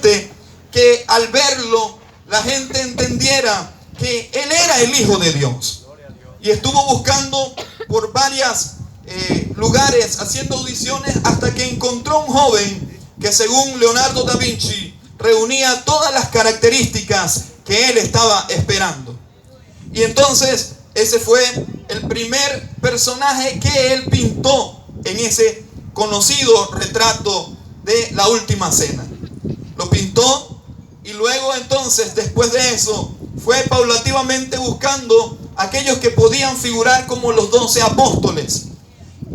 importante que al verlo la gente entendiera que él era el Hijo de Dios. Y estuvo buscando por varios lugares, haciendo audiciones, hasta que encontró un joven que, según Leonardo da Vinci, reunía todas las características que él estaba esperando. Y entonces ese fue el primer personaje que él pintó en ese conocido retrato de la Última Cena. Lo pintó y luego entonces, después de eso, fue paulativamente buscando aquellos que podían figurar como los 12 apóstoles.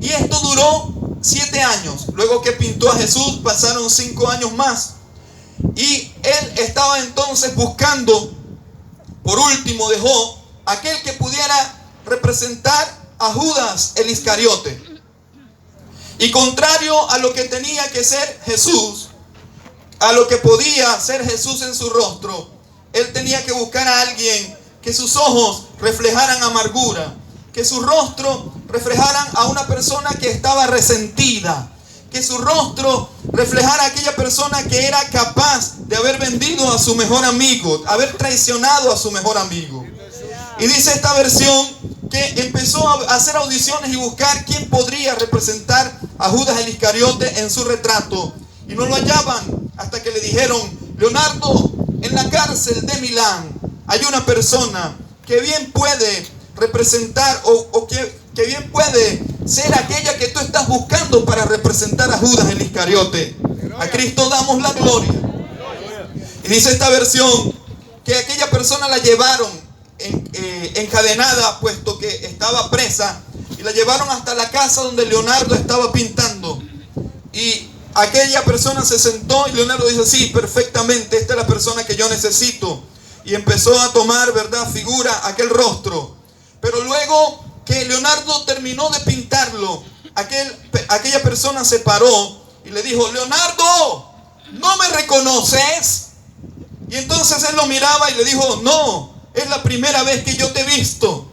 Y esto duró 7 años. Luego que pintó a Jesús, pasaron 5 años más. Y él estaba entonces buscando, por último dejó aquel que pudiera representar a Judas el Iscariote. Y contrario a lo que tenía que ser Jesús, a lo que podía ser Jesús en su rostro, él tenía que buscar a alguien que sus ojos reflejaran amargura, que su rostro reflejaran a una persona que estaba resentida, que su rostro reflejara a aquella persona que era capaz de haber vendido a su mejor amigo, haber traicionado a su mejor amigo. Y dice esta versión que empezó a hacer audiciones y buscar quién podría representar a Judas el Iscariote en su retrato. Y no lo hallaban hasta que le dijeron: Leonardo, en la cárcel de Milán hay una persona que bien puede representar o que bien puede ser aquella que tú estás buscando para representar a Judas el Iscariote. A Cristo damos la gloria. Y dice esta versión que aquella persona la llevaron encadenada, puesto que estaba presa, y la llevaron hasta la casa donde Leonardo estaba pintando. Y aquella persona se sentó y Leonardo dice: sí, perfectamente, esta es la persona que yo necesito. Y empezó a tomar, ¿verdad?, figura aquel rostro. Pero luego que Leonardo terminó de pintarlo, aquella persona se paró y le dijo: Leonardo, ¿no me reconoces? Y entonces él lo miraba y le dijo: no, es la primera vez que yo te he visto.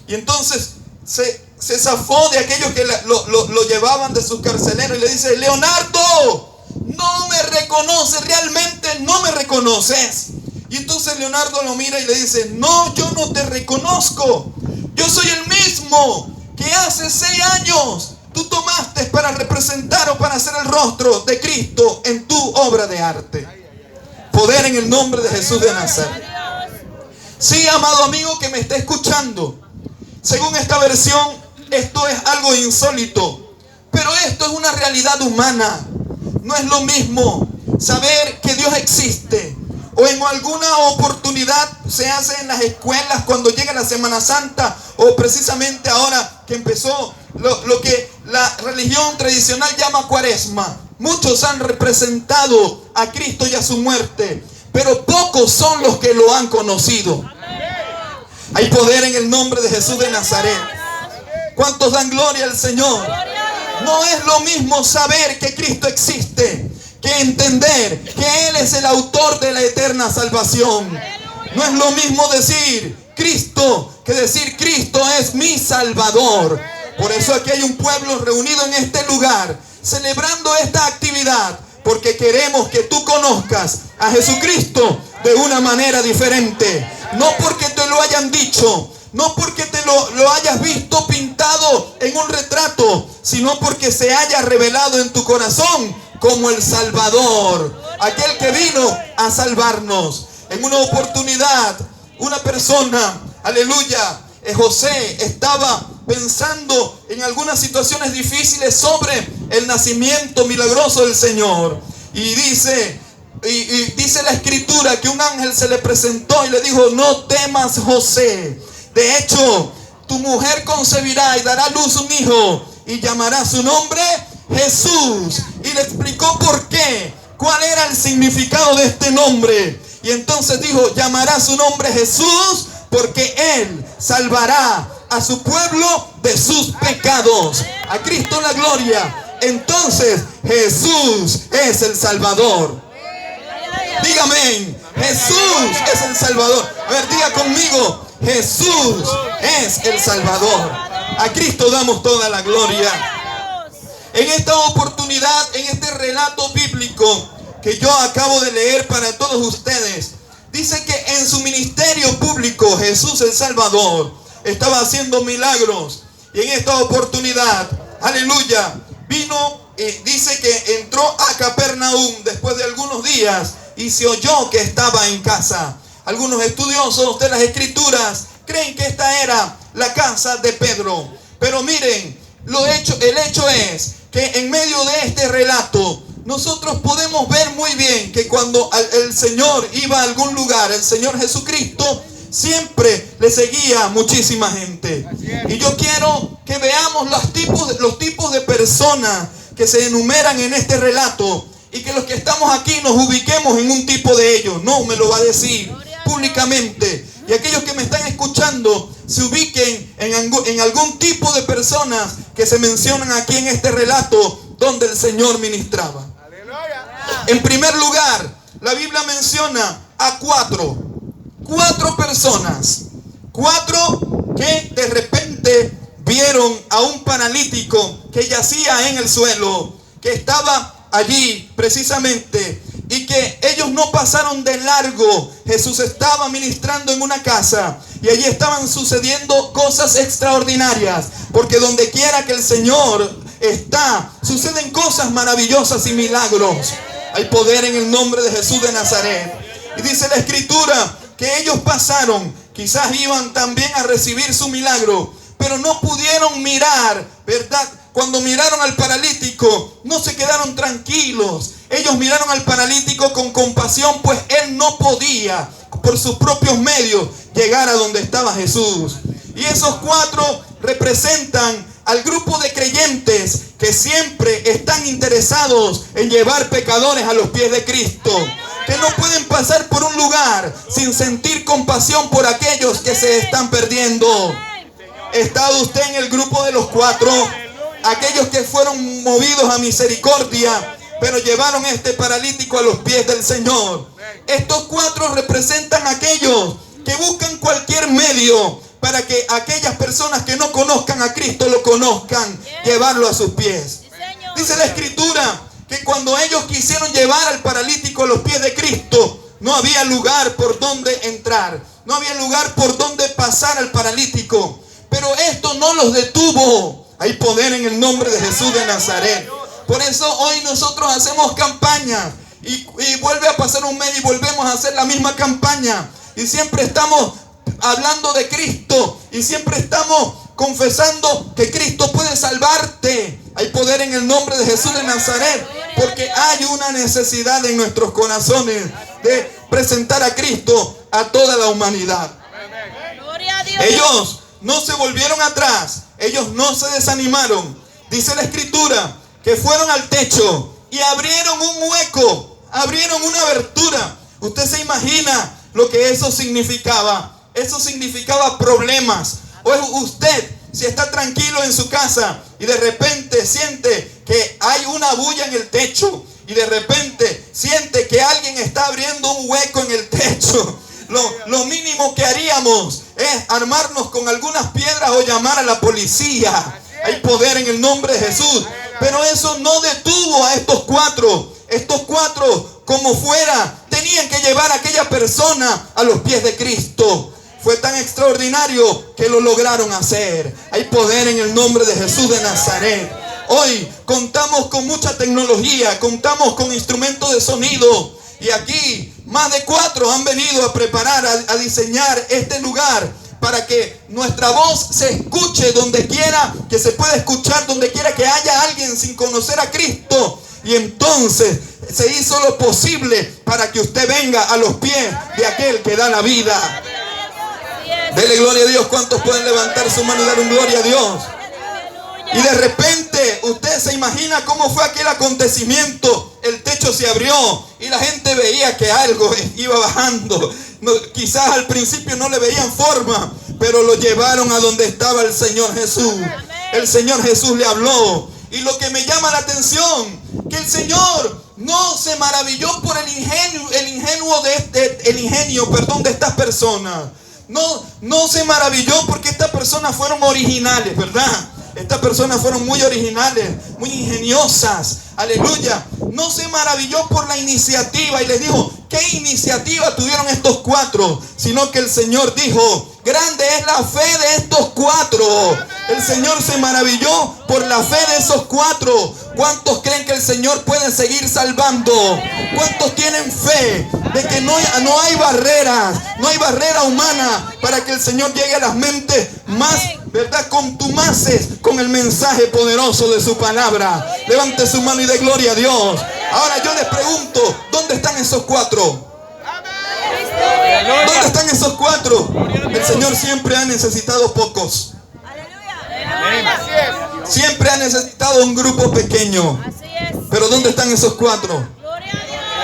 Y entonces se zafó de aquellos que lo llevaban de sus carceleros y le dice: Leonardo, no me reconoces, realmente no me reconoces. Y entonces Leonardo lo mira y le dice: no, yo no te reconozco. Yo soy el mismo que hace 6 años tú tomaste para representar o para hacer el rostro de Cristo en tu obra de arte. Poder en el nombre de Jesús de Nazaret. Sí, amado amigo que me está escuchando, según esta versión, esto es algo insólito, pero esto es una realidad humana. No es lo mismo saber que Dios existe, o en alguna oportunidad se hace en las escuelas cuando llega la Semana Santa, o precisamente ahora que empezó lo que la religión tradicional llama Cuaresma. Muchos han representado a Cristo y a su muerte, pero pocos son los que lo han conocido. Hay poder en el nombre de Jesús de Nazaret. ¿Cuántos dan gloria al Señor? No es lo mismo saber que Cristo existe que entender que Él es el autor de la eterna salvación. No es lo mismo decir Cristo que decir Cristo es mi Salvador. Por eso aquí hay un pueblo reunido en este lugar celebrando esta actividad, porque queremos que tú conozcas a Jesucristo de una manera diferente. No porque te lo hayan dicho, no porque te lo hayas visto pintado en un retrato, sino porque se haya revelado en tu corazón como el Salvador, aquel que vino a salvarnos. En una oportunidad, una persona, aleluya, José estaba pensando en algunas situaciones difíciles sobre el nacimiento milagroso del Señor. Y dice la Escritura que un ángel se le presentó y le dijo: no temas, José. De hecho, tu mujer concebirá y dará a luz un hijo y llamará su nombre Jesús. Y le explicó por qué, cuál era el significado de este nombre. Y entonces dijo: llamará su nombre Jesús porque Él salvará a su pueblo de sus pecados. A Cristo la gloria. Entonces Jesús es el Salvador. Dígame, Jesús es el Salvador. A ver, diga conmigo: Jesús es el Salvador. A Cristo damos toda la gloria. En esta oportunidad, en este relato bíblico que yo acabo de leer para todos ustedes. Dice que en su ministerio público Jesús el Salvador estaba haciendo milagros. Y en esta oportunidad, aleluya, vino, dice que entró a Capernaum después de algunos días y se oyó que estaba en casa. Algunos estudiosos de las Escrituras creen que esta era la casa de Pedro. Pero miren, el hecho es que en medio de este relato nosotros podemos ver muy bien que cuando el Señor iba a algún lugar, el Señor Jesucristo siempre le seguía muchísima gente. Y yo quiero que veamos los tipos de personas que se enumeran en este relato y que los que estamos aquí nos ubiquemos en un tipo de ellos. No me lo va a decir públicamente. Y aquellos que me están escuchando se ubiquen en algún tipo de personas que se mencionan aquí en este relato donde el Señor ministraba. En primer lugar, la Biblia menciona a cuatro personas. Cuatro que de repente vieron a un paralítico que yacía en el suelo, que estaba allí precisamente, y que ellos no pasaron de largo. Jesús estaba ministrando en una casa y allí estaban sucediendo cosas extraordinarias, porque donde quiera que el Señor está, suceden cosas maravillosas y milagros. Hay poder en el nombre de Jesús de Nazaret. Y dice la Escritura que ellos pasaron, quizás iban también a recibir su milagro, pero no pudieron mirar, ¿verdad? Cuando miraron al paralítico, no se quedaron tranquilos. Ellos miraron al paralítico con compasión, pues él no podía, por sus propios medios, llegar a donde estaba Jesús. Y esos cuatro representan al grupo de creyentes que siempre están interesados en llevar pecadores a los pies de Cristo, que no pueden pasar por un lugar sin sentir compasión por aquellos que se están perdiendo. ¿Está usted en el grupo de los cuatro? Aquellos que fueron movidos a misericordia, pero llevaron a este paralítico a los pies del Señor. Estos cuatro representan a aquellos que buscan cualquier medio para que aquellas personas que no conozcan a Cristo lo conozcan, llevarlo a sus pies. Dice la Escritura que cuando ellos quisieron llevar al paralítico a los pies de Cristo, no había lugar por donde entrar, no había lugar por donde pasar al paralítico. Pero esto no los detuvo. Hay poder en el nombre de Jesús de Nazaret. Por eso hoy nosotros hacemos campaña y vuelve a pasar un mes y volvemos a hacer la misma campaña. Y siempre estamos hablando de Cristo y siempre estamos confesando que Cristo puede salvarte. Hay poder en el nombre de Jesús de Nazaret, porque hay una necesidad en nuestros corazones de presentar a Cristo a toda la humanidad. Ellos no se volvieron atrás, ellos no se desanimaron. Dice la Escritura que fueron al techo y abrieron un hueco, abrieron una abertura. Usted se imagina lo que eso significaba. Eso significaba problemas. O usted, si está tranquilo en su casa y de repente siente que hay una bulla en el techo y de repente siente que alguien está abriendo un hueco en el techo, lo mínimo que haríamos es armarnos con algunas piedras o llamar a la policía. Hay poder en el nombre de Jesús. Pero eso no detuvo a estos cuatro. Estos cuatro, como fuera, tenían que llevar a aquella persona a los pies de Cristo. Fue tan extraordinario que lo lograron hacer. Hay poder en el nombre de Jesús de Nazaret. Hoy contamos con mucha tecnología, contamos con instrumentos de sonido. Y aquí más de 4 han venido a preparar, a diseñar este lugar para que nuestra voz se escuche donde quiera que se pueda escuchar, donde quiera que haya alguien sin conocer a Cristo. Y entonces se hizo lo posible para que usted venga a los pies de aquel que da la vida. Dele gloria a Dios. ¿Cuántos pueden levantar su mano y dar un gloria a Dios? Y de repente usted se imagina cómo fue aquel acontecimiento. El techo se abrió y la gente veía que algo iba bajando. Quizás al principio no le veían forma, pero lo llevaron a donde estaba el Señor Jesús. El Señor Jesús le habló. Y lo que me llama la atención, que el Señor no se maravilló por el ingenio de estas personas. No se maravilló porque estas personas fueron originales, ¿verdad? Estas personas fueron muy originales, muy ingeniosas. Aleluya. No se maravilló por la iniciativa y les dijo, ¿qué iniciativa tuvieron estos cuatro? Sino que el Señor dijo, grande es la fe de estos cuatro. El Señor se maravilló por la fe de esos cuatro. ¿Cuántos creen que el Señor puede seguir salvando? ¿Cuántos tienen fe de que no hay barreras, no hay barrera humana para que el Señor llegue a las mentes más, ¿verdad?, contumaces con el mensaje poderoso de su palabra? Levante su mano y dé gloria a Dios. Ahora yo les pregunto, ¿dónde están esos cuatro? ¿Dónde están esos cuatro? El Señor siempre ha necesitado pocos. Siempre ha necesitado un grupo pequeño. Pero ¿dónde están esos cuatro?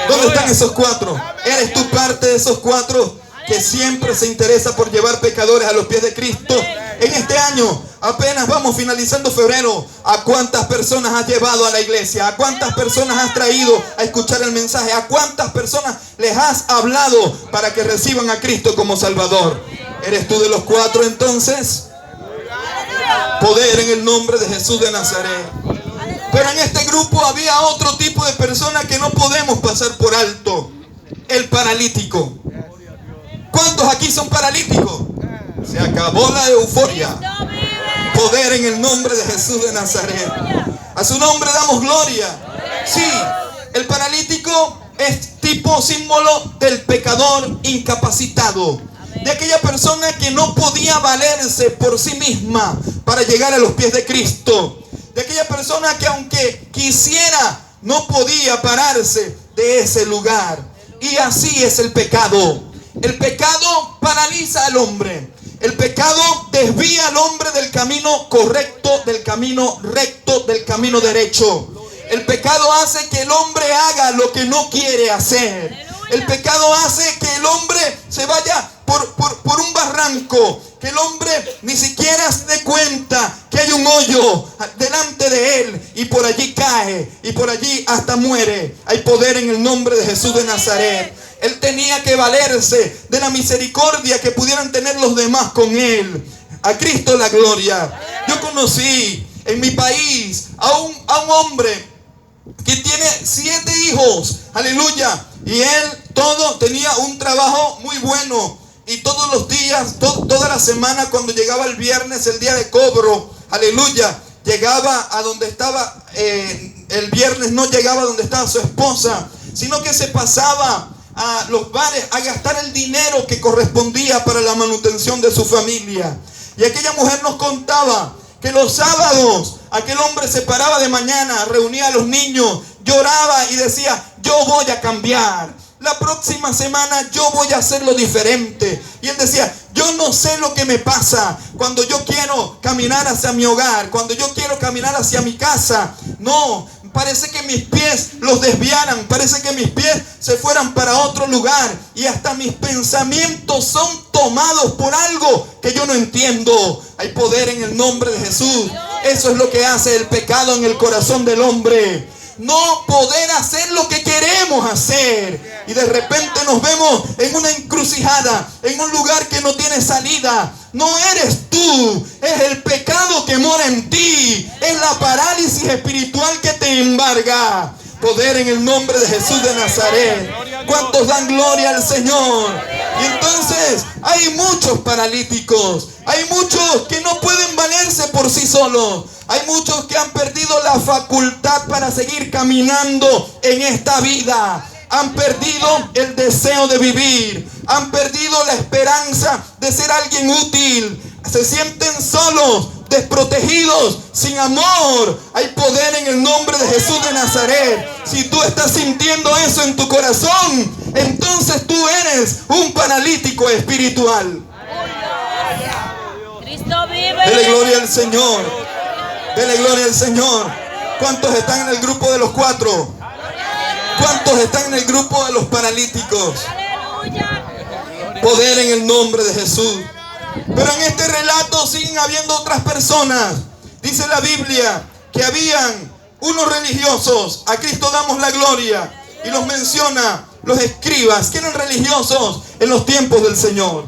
¿Dónde están esos cuatro? ¿Eres tú parte de esos cuatro que siempre se interesa por llevar pecadores a los pies de Cristo? En este año, apenas vamos finalizando febrero, ¿a cuántas personas has llevado a la iglesia? ¿A cuántas personas has traído a escuchar el mensaje? ¿A cuántas personas les has hablado para que reciban a Cristo como Salvador? ¿Eres tú de los cuatro entonces? Poder en el nombre de Jesús de Nazaret. Pero en este grupo había otro tipo de persona que no podemos pasar por alto: el paralítico. ¿Cuántos aquí son paralíticos? Se acabó la euforia. Poder en el nombre de Jesús de Nazaret. A su nombre damos gloria. Sí, el paralítico es tipo símbolo del pecador incapacitado, de aquella persona que no podía valerse por sí misma para llegar a los pies de Cristo, de aquella persona que aunque quisiera no podía pararse de ese lugar. Y así es el pecado. El pecado paraliza al hombre. El pecado desvía al hombre del camino correcto, del camino recto, del camino derecho. El pecado hace que el hombre haga lo que no quiere hacer. El pecado hace que el hombre se vaya por un barranco, que el hombre ni siquiera se dé cuenta que hay un hoyo delante de él y por allí cae y por allí hasta muere. Hay poder en el nombre de Jesús de Nazaret. Él tenía que valerse de la misericordia que pudieran tener los demás con él. A Cristo la gloria. Yo conocí en mi país a un hombre que tiene 7 hijos. Aleluya. Y él tenía un trabajo muy bueno. Y todos los días, toda la semana, cuando llegaba el viernes, el día de cobro, aleluya, llegaba a donde estaba, el viernes no llegaba a donde estaba su esposa, sino que se pasaba a los bares a gastar el dinero que correspondía para la manutención de su familia. Y aquella mujer nos contaba que los sábados aquel hombre se paraba de mañana, reunía a los niños, lloraba y decía: yo voy a cambiar. La próxima semana yo voy a hacerlo diferente. Y él decía: yo no sé lo que me pasa cuando yo quiero caminar hacia mi hogar, cuando yo quiero caminar hacia mi casa. No, parece que mis pies los desviaran, parece que mis pies se fueran para otro lugar. Y hasta mis pensamientos son tomados por algo que yo no entiendo. Hay poder en el nombre de Jesús. Eso es lo que hace el pecado en el corazón del hombre. No poder hacer lo que queremos hacer. Y de repente nos vemos en una encrucijada, en un lugar que no tiene salida. No eres tú, es el pecado que mora en ti. Es la parálisis espiritual que te embarga. Poder en el nombre de Jesús de Nazaret. ¿Cuántos dan gloria al Señor? Y entonces hay muchos paralíticos. Hay muchos que no pueden valerse por sí solos. Hay muchos que han perdido la facultad para seguir caminando en esta vida. Han perdido el deseo de vivir. Han perdido la esperanza de ser alguien útil. Se sienten solos, desprotegidos, sin amor. Hay poder en el nombre de Jesús de Nazaret. Si tú estás sintiendo eso en tu corazón, entonces tú eres un paralítico espiritual. Cristo vive. Dele gloria al Señor. Dele gloria al Señor. ¿Cuántos están en el grupo de los 4? ¿Cuántos están en el grupo de los paralíticos? Poder en el nombre de Jesús. Pero en este relato siguen habiendo otras personas. Dice la Biblia que habían unos religiosos. A Cristo damos la gloria. Y los menciona los escribas, que eran religiosos en los tiempos del Señor.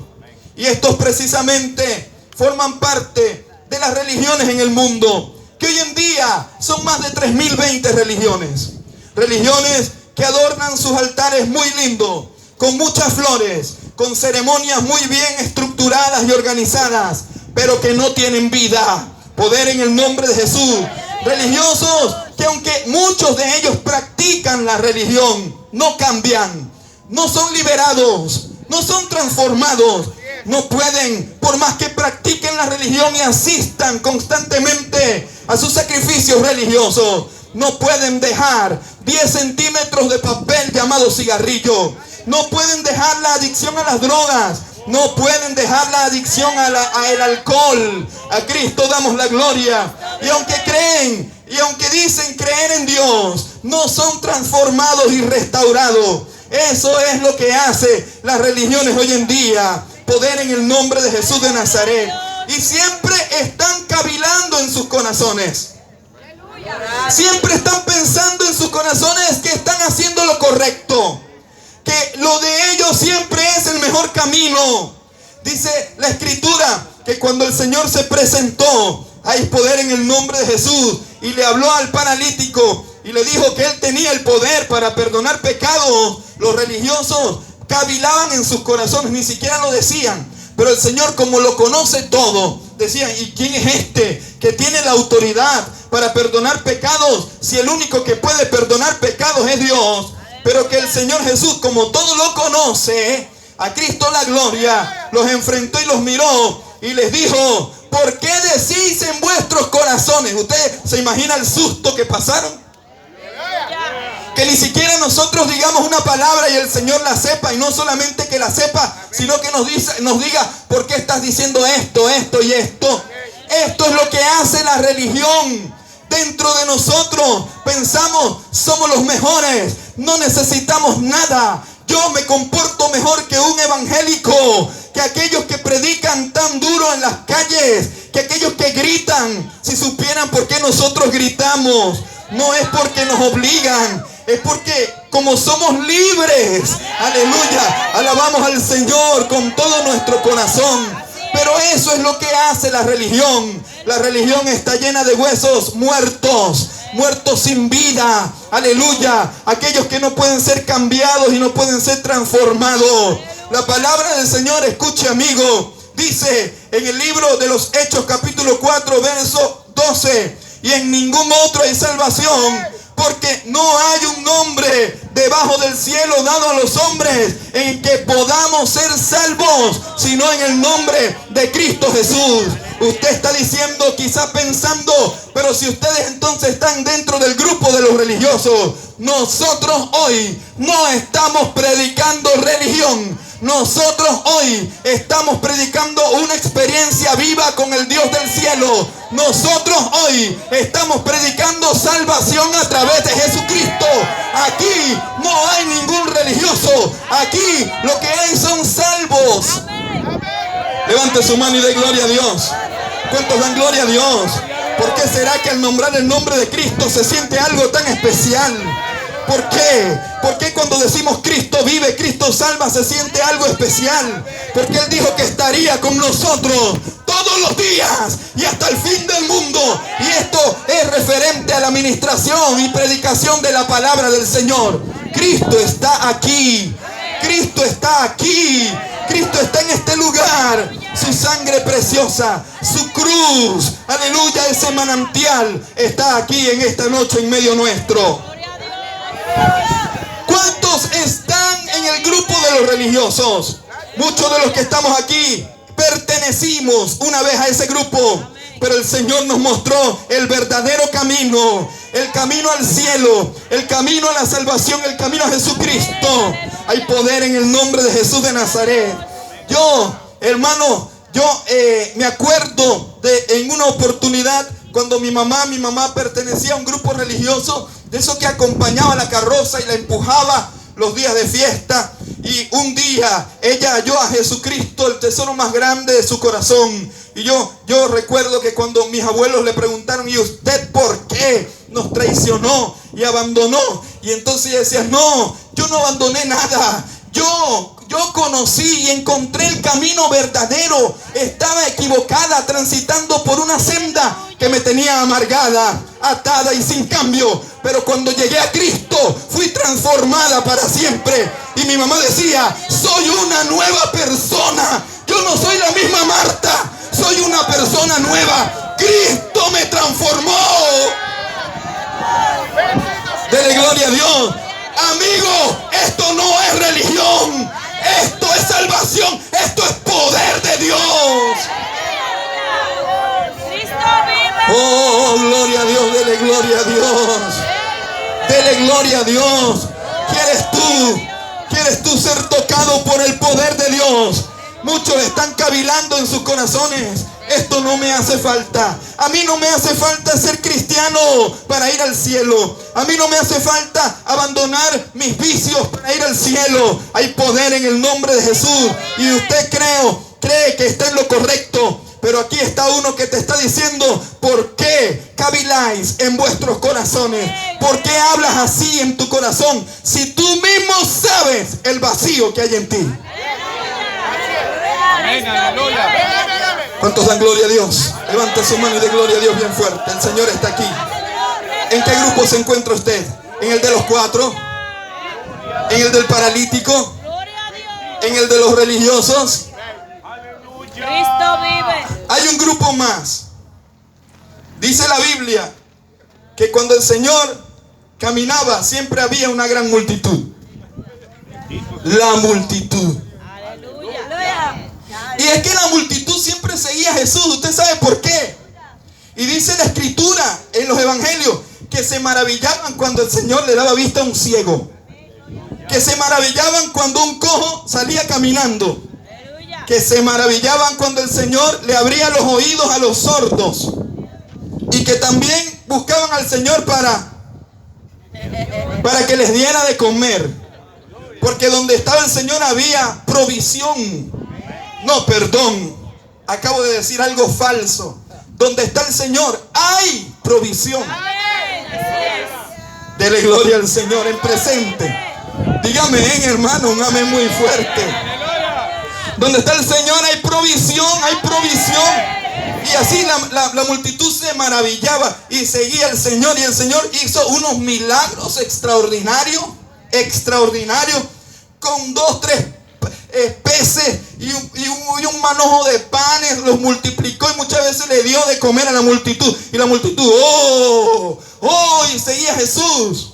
Y estos precisamente forman parte de las religiones en el mundo, que hoy en día son más de 3020 religiones. Religiones que adornan sus altares muy lindos, con muchas flores, con ceremonias muy bien estructuradas y organizadas, pero que no tienen vida, poder en el nombre de Jesús. Religiosos que aunque muchos de ellos practican la religión, no cambian, no son liberados, no son transformados. No pueden, por más que practiquen la religión y asistan constantemente a sus sacrificios religiosos, no pueden dejar 10 centímetros de papel llamado cigarrillo. No pueden dejar la adicción a las drogas. No pueden dejar la adicción a el alcohol. A Cristo damos la gloria. Y aunque creen, y aunque dicen creer en Dios, no son transformados y restaurados. Eso es lo que hace las religiones hoy en día. Poder en el nombre de Jesús de Nazaret. Y siempre están cavilando en sus corazones. Siempre están pensando en sus corazones que están haciendo lo correcto, que lo de ellos siempre es el mejor camino. Dice la Escritura que cuando el Señor se presentó, hay poder en el nombre de Jesús, y le habló al paralítico y le dijo que él tenía el poder para perdonar pecados. Los religiosos cavilaban en sus corazones, ni siquiera lo decían, pero el Señor, como lo conoce todo, decía: ¿y quién es este que tiene la autoridad para perdonar pecados, si el único que puede perdonar pecados es Dios? Pero que el Señor Jesús, como todo lo conoce, a Cristo la gloria, los enfrentó y los miró y les dijo: ¿por qué decís en vuestros corazones? ¿Usted se imagina el susto que pasaron? Que ni siquiera nosotros digamos una palabra y el Señor la sepa, y no solamente que la sepa, sino que nos diga: ¿por qué estás diciendo esto, esto y esto? Esto es lo que hace la religión. Dentro de nosotros pensamos: somos los mejores, no necesitamos nada. Yo me comporto mejor que un evangélico, que aquellos que predican tan duro en las calles, que aquellos que gritan. Si supieran por qué nosotros gritamos, no es porque nos obligan, es porque como somos libres, aleluya, alabamos al Señor con todo nuestro corazón. Pero eso es lo que hace la religión. La religión está llena de huesos muertos, muertos sin vida, aleluya, aquellos que no pueden ser cambiados y no pueden ser transformados. La palabra del Señor, escuche amigo, dice en el libro de los Hechos capítulo 4 verso 12: y en ningún otro hay salvación, porque no hay un nombre debajo del cielo dado a los hombres en que podamos ser salvos, sino en el nombre de Cristo Jesús. Usted está diciendo, quizá pensando: pero si ustedes entonces están dentro del grupo de los religiosos. Nosotros hoy no estamos predicando religión. Nosotros hoy estamos predicando una experiencia viva con el Dios del cielo. Nosotros hoy estamos predicando salvación a través de Jesucristo. Aquí no hay ningún religioso. Aquí lo que hay son salvos. Levante su mano y dé gloria a Dios. ¿Cuántos dan gloria a Dios? ¿Por qué será que al nombrar el nombre de Cristo se siente algo tan especial? ¿Por qué? ¿Por qué cuando decimos Cristo vive, Cristo salva, se siente algo especial? Porque Él dijo que estaría con nosotros todos los días y hasta el fin del mundo. Y esto es referente a la administración y predicación de la palabra del Señor. Cristo está aquí. Cristo está aquí. Cristo está en este lugar. Su sangre preciosa, su cruz, aleluya, ese manantial está aquí en esta noche en medio nuestro. ¿Cuántos están en el grupo de los religiosos? Muchos de los que estamos aquí pertenecimos una vez a ese grupo, pero el Señor nos mostró el verdadero camino, el camino al cielo, el camino a la salvación, el camino a Jesucristo. Hay poder en el nombre de Jesús de Nazaret. Yo, hermano, me acuerdo en una oportunidad cuando mi mamá pertenecía a un grupo religioso, de esos que acompañaba la carroza y la empujaba los días de fiesta. Y un día ella halló a Jesucristo, el tesoro más grande de su corazón. Y yo recuerdo que cuando mis abuelos le preguntaron: ¿y usted por qué nos traicionó y abandonó? Y entonces ella decía: no, yo no abandoné nada. Yo yo conocí y encontré el camino verdadero. Estaba equivocada, transitando por una senda que me tenía amargada, atada y sin cambio. Pero cuando llegué a Cristo, fui transformada para siempre. Y mi mamá decía, soy una nueva persona. Yo no soy la misma Marta, soy una persona nueva. Cristo me transformó. Dele gloria a Dios. Amigo, esto no es religión, esto es salvación, esto es poder de Dios. Oh, gloria a Dios, dele gloria a Dios. Dele gloria a Dios. ¿Quieres tú ser tocado por el poder de Dios? Muchos están cavilando en sus corazones. Esto no me hace falta. A mí no me hace falta ser cristiano para ir al cielo. A mí no me hace falta abandonar mis vicios para ir al cielo. Hay poder en el nombre de Jesús. Y usted cree que está en lo correcto. Pero aquí está uno que te está diciendo, ¿por qué caviláis en vuestros corazones? ¿Por qué hablas así en tu corazón? Si tú mismo sabes el vacío que hay en ti. ¿Cuántos dan gloria a Dios? Levanta su mano y dé gloria a Dios bien fuerte. El Señor está aquí. ¿En qué grupo se encuentra usted? ¿En el de los 4? ¿En el del paralítico? ¿En el de los religiosos? Cristo vive. Hay un grupo más. Dice la Biblia que cuando el Señor caminaba siempre había una gran multitud. La multitud. Y es que la multitud siempre seguía a Jesús. ¿Usted sabe por qué? Y dice la Escritura en los evangelios que se maravillaban cuando el Señor le daba vista a un ciego, que se maravillaban cuando un cojo salía caminando, que se maravillaban cuando el Señor le abría los oídos a los sordos, y que también buscaban al Señor para que les diera de comer, porque donde estaba el Señor había provisión. No, perdón, acabo de decir algo falso. Donde está el Señor hay provisión. Dele gloria al Señor en presente. Dígame, hermano, un amén muy fuerte. Donde está el Señor hay provisión, hay provisión. Y así la multitud se maravillaba y seguía al Señor. Y el Señor hizo unos milagros extraordinarios, con 2, 3 peces y un manojo de panes, los multiplicó y muchas veces le dio de comer a la multitud. Y la multitud, y seguía a Jesús.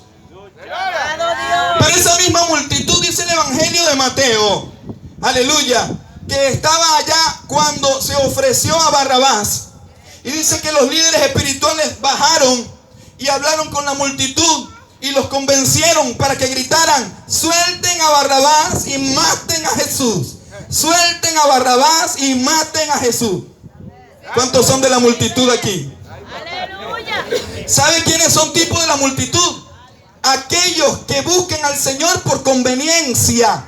Pero esa misma multitud, dice el Evangelio de Mateo, aleluya, que estaba allá cuando se ofreció a Barrabás. Y dice que los líderes espirituales bajaron y hablaron con la multitud y los convencieron para que gritaran, suelten a Barrabás y maten a Jesús. Suelten a Barrabás y maten a Jesús. ¿Cuántos son de la multitud aquí? ¿Sabe quiénes son tipos de la multitud? Aquellos que busquen al Señor por conveniencia.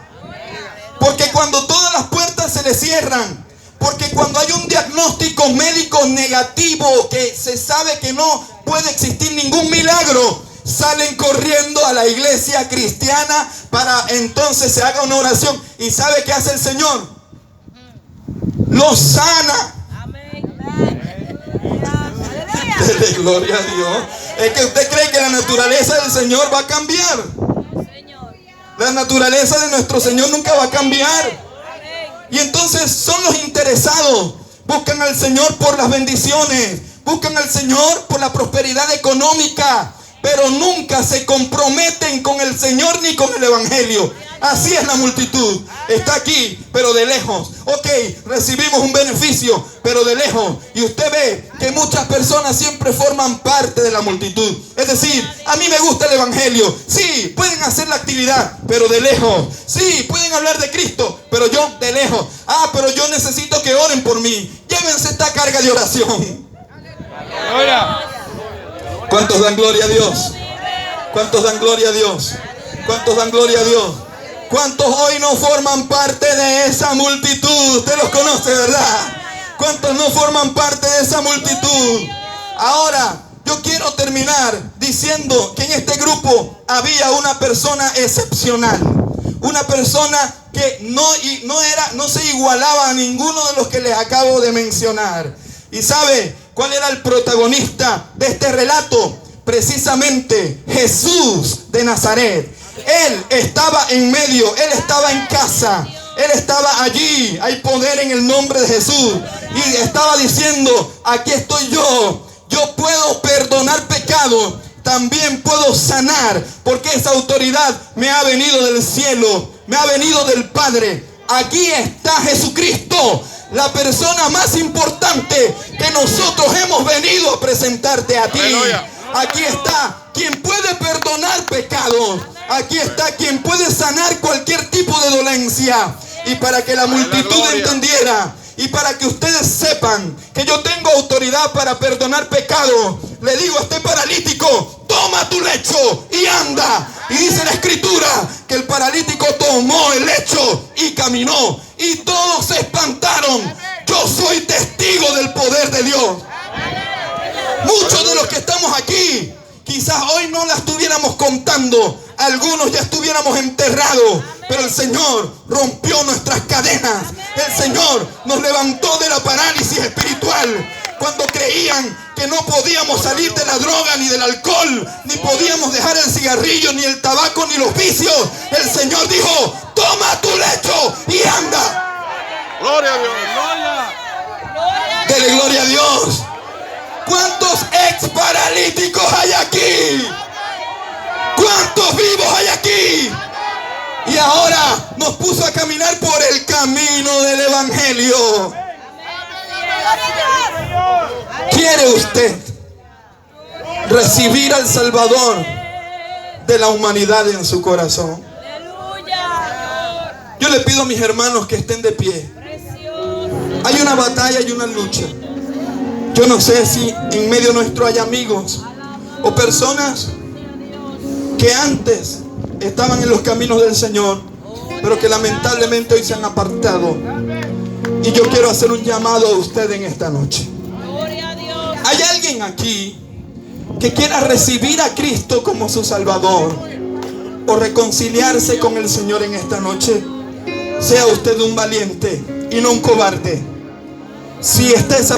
Porque cuando todas las puertas se les cierran, porque cuando hay un diagnóstico médico negativo, que se sabe que no puede existir ningún milagro, salen corriendo a la iglesia cristiana para entonces se haga una oración. ¿Y sabe qué hace el Señor? Los sana. Dele gloria a Dios. Es que usted cree que la naturaleza del Señor va a cambiar. La naturaleza de nuestro Señor nunca va a cambiar. Y entonces son los interesados. Buscan al Señor por las bendiciones. Buscan al Señor por la prosperidad económica. Pero nunca se comprometen con el Señor ni con el Evangelio. Así es la multitud. Está aquí, pero de lejos. Ok, recibimos un beneficio, pero de lejos. Y usted ve que muchas personas siempre forman parte de la multitud. Es decir, a mí me gusta el Evangelio. Sí, pueden hacer la actividad, pero de lejos. Sí, pueden hablar de Cristo, pero yo de lejos. Pero yo necesito que oren por mí. Llévense esta carga de oración. ¿Cuántos dan gloria a Dios? ¿Cuántos dan gloria a Dios? ¿Cuántos dan gloria a Dios? ¿Cuántos hoy no forman parte de esa multitud? Usted los conoce, ¿verdad? ¿Cuántos no forman parte de esa multitud? Ahora, yo quiero terminar diciendo que en este grupo había una persona excepcional. Una persona que no se igualaba a ninguno de los que les acabo de mencionar. ¿Y sabe cuál era el protagonista de este relato? Precisamente Jesús de Nazaret. Él estaba en medio, Él estaba en casa, Él estaba allí. Hay poder en el nombre de Jesús. Y estaba diciendo: aquí estoy yo puedo perdonar pecados, también puedo sanar, porque esa autoridad me ha venido del cielo, me ha venido del Padre. Aquí está Jesucristo, la persona más importante que nosotros hemos venido a presentarte a ti. Aleluya. Aquí está quien puede perdonar pecados. Aquí está quien puede sanar cualquier tipo de dolencia. Y para que la multitud entendiera, y para que ustedes sepan que yo tengo autoridad para perdonar pecados, le digo a este paralítico: toma tu lecho y anda. Y dice la escritura que el paralítico tomó el lecho y caminó, y todos se espantaron. Yo soy testigo del poder de Dios. Muchos de los que estamos aquí, quizás hoy no la estuviéramos contando, algunos ya estuviéramos enterrados, pero el Señor rompió nuestras cadenas. El Señor nos levantó de la parálisis espiritual. Cuando creían que no podíamos salir de la droga ni del alcohol, ni podíamos dejar el cigarrillo, ni el tabaco, ni los vicios, el Señor dijo: toma tu lecho y anda. Gloria a Dios. Dele gloria a Dios. ¿Cuántos ex paralíticos hay aquí? ¿Cuántos vivos hay aquí? Y ahora nos puso a caminar por el camino del Evangelio. ¿Quiere usted recibir al Salvador de la humanidad en su corazón? Yo le pido a mis hermanos que estén de pie. Hay una batalla y una lucha. Yo no sé si en medio nuestro hay amigos o personas que antes estaban en los caminos del Señor, pero que lamentablemente hoy se han apartado. Y yo quiero hacer un llamado a usted en esta noche. ¿Hay alguien aquí que quiera recibir a Cristo como su Salvador o reconciliarse con el Señor en esta noche? Sea usted un valiente y no un cobarde. Si está esa